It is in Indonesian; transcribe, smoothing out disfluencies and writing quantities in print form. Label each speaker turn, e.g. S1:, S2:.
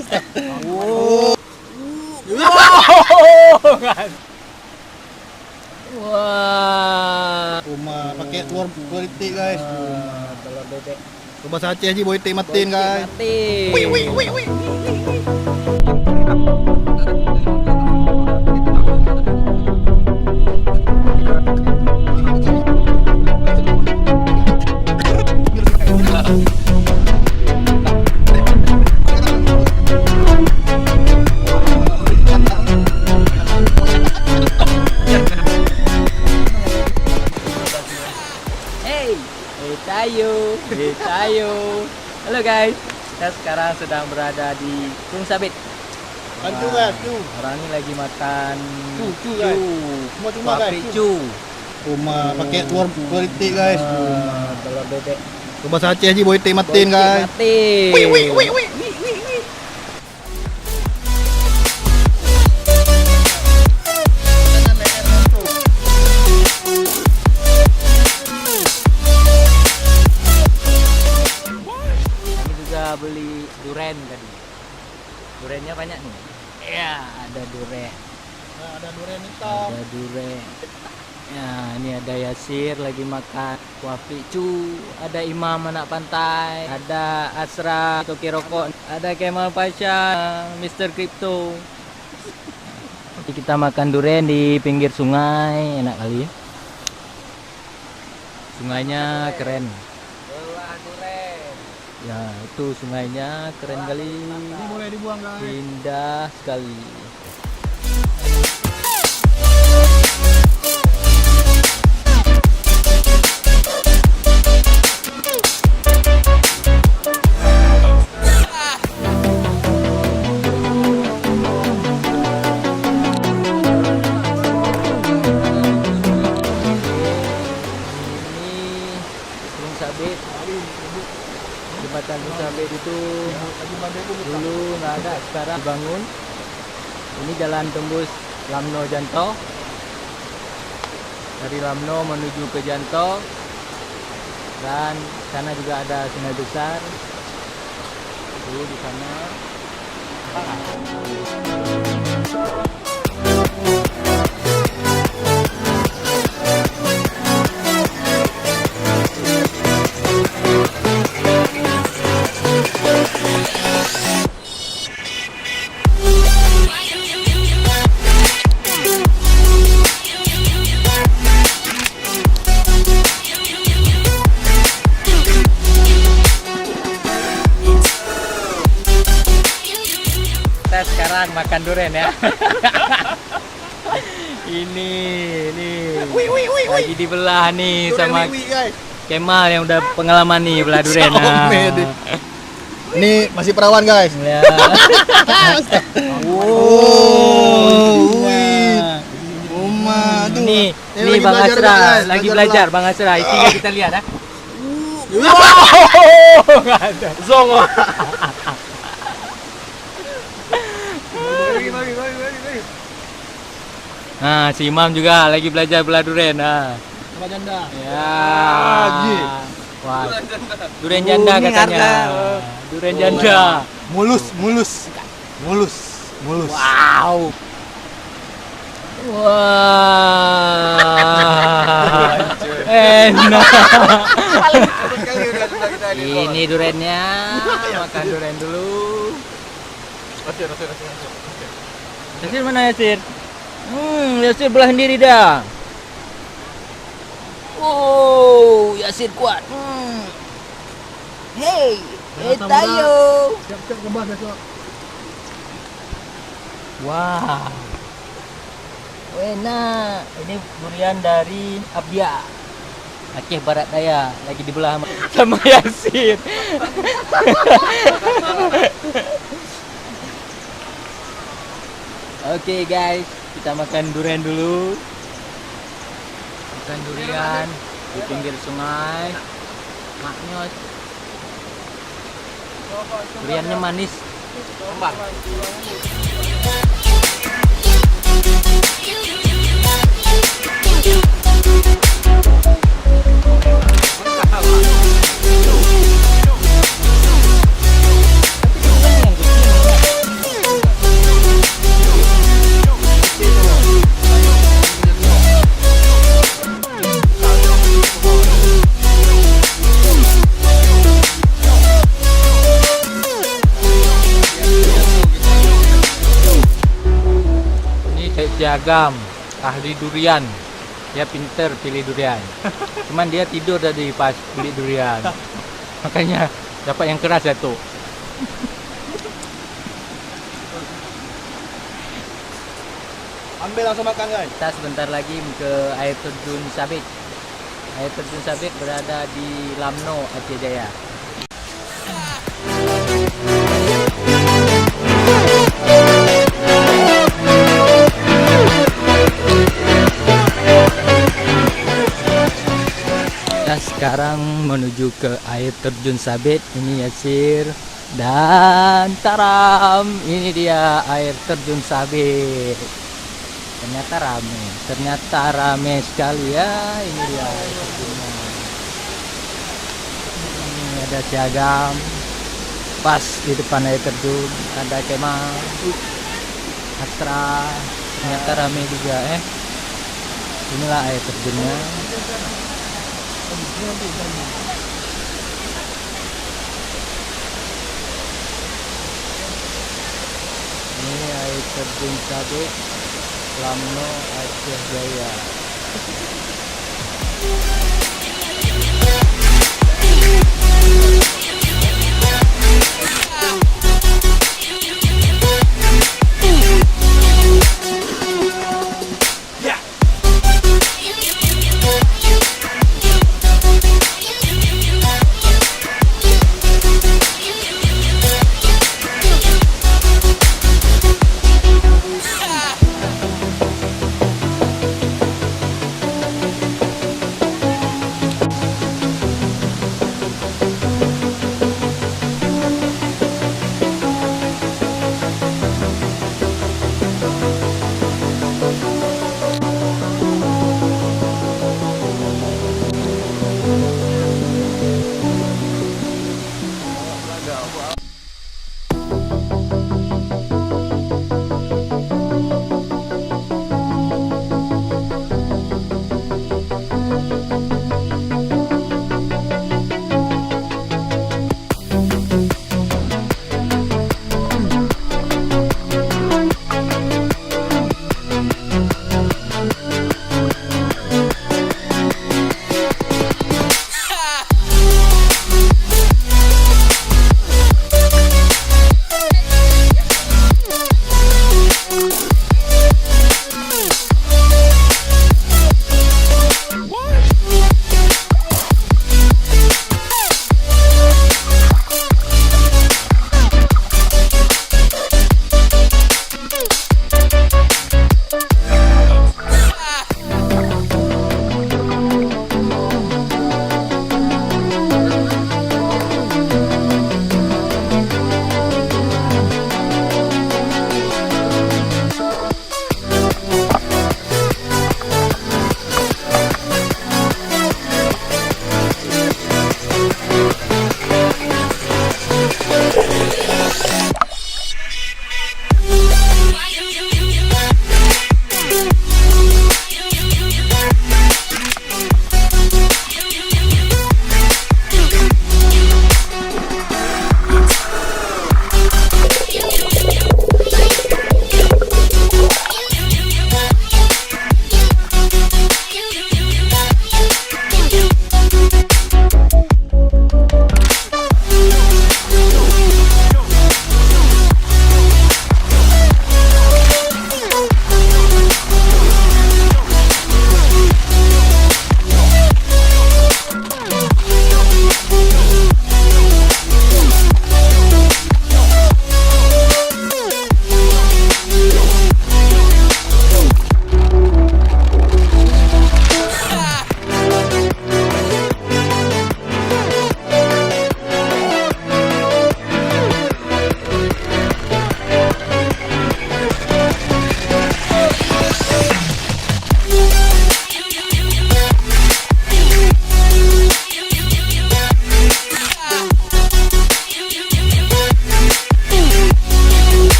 S1: Wow. Wah.
S2: Cuma pakai telur politik guys.
S1: Telur bebek.
S2: Coba saja sih boy matiin guys.
S1: Mati. Tayo. Halo guys, kita sekarang sedang berada di Gunung Sabit.
S2: Bantu guys, cu.
S1: Orang ini lagi makan
S2: cu guys. Cuma guys. Cuma pakai telur politik guys.
S1: Telur bebek.
S2: Coba saja sih boy matiin guys.
S1: Mati. Beli duren tadi. Durennya banyak nih. Ya, ada duren.
S2: Nah, ada duren hitam.
S1: Ada duren. Ya, ini ada Yasir lagi makan kuah picu. Ada Imam anak pantai. Ada Asra Toki Rokok. Ada Kemal Pasha, Mr. Crypto. Jadi kita makan duren di pinggir sungai, enak kali ya. Sungainya keren. Ya, itu sungainya keren kali.
S2: Ini boleh dibuang guys.
S1: Indah sekali. Ini Gunung Sabit. Jembatan Gunung Sabit itu dulu nggak ada, sekarang dibangun. Ini jalan tembus Lamno Janto. Dari Lamno menuju ke Janto. Dan sana juga ada sungai besar. Itu di sana. Kita sekarang makan durian ya. ini lagi dibelah nih sama Kemal yang udah pengalaman nih belah durian.
S2: Ini masih perawan guys.
S1: Ya. Ini Bang Asra lagi belajar, Bang Asra. Tinggal kita lihat ya.
S2: Zongo.
S1: Nah, si Imam juga lagi belajar belah durian. Nah.
S2: Janda.
S1: Ya. Wah. Durian janda katanya. Durian janda.
S2: Mulus.
S1: Wow. Wah. Enak. Ini duriannya. Makan durian dulu. Yasir mana Yasir? Yasir belah sendiri dah. Oh, Yasir kuat. Hey, tayo.
S2: Siap-siap kebas besok.
S1: Wah. Enak. Ini durian dari Abia, Aceh Barat Daya, lagi dibelah sama Yasir. Oke guys, kita makan durian dulu. Makan durian di pinggir sungai. Maknyos. Duriannya manis. Agam, ahli durian. Dia pinter pilih durian. Cuman dia tidur tadi pas beli durian. Makanya dapat yang keras satu.
S2: Ambil langsung makan guys.
S1: Kita sebentar lagi ke air terjun Sabik. Air terjun Sabik berada di Lamno, Aceh Jaya. Kita sekarang menuju ke air terjun Sabit. Ini Yasir dan Taram. Ini dia air terjun Sabit. Ternyata rame sekali ya. Ini dia air terjunnya. Ini ada Siagam. Pas di depan air terjun ada kemah Astra. Ternyata rame juga Inilah air terjunnya. Ini air terjun Sabik, Lamno, Aceh Jaya.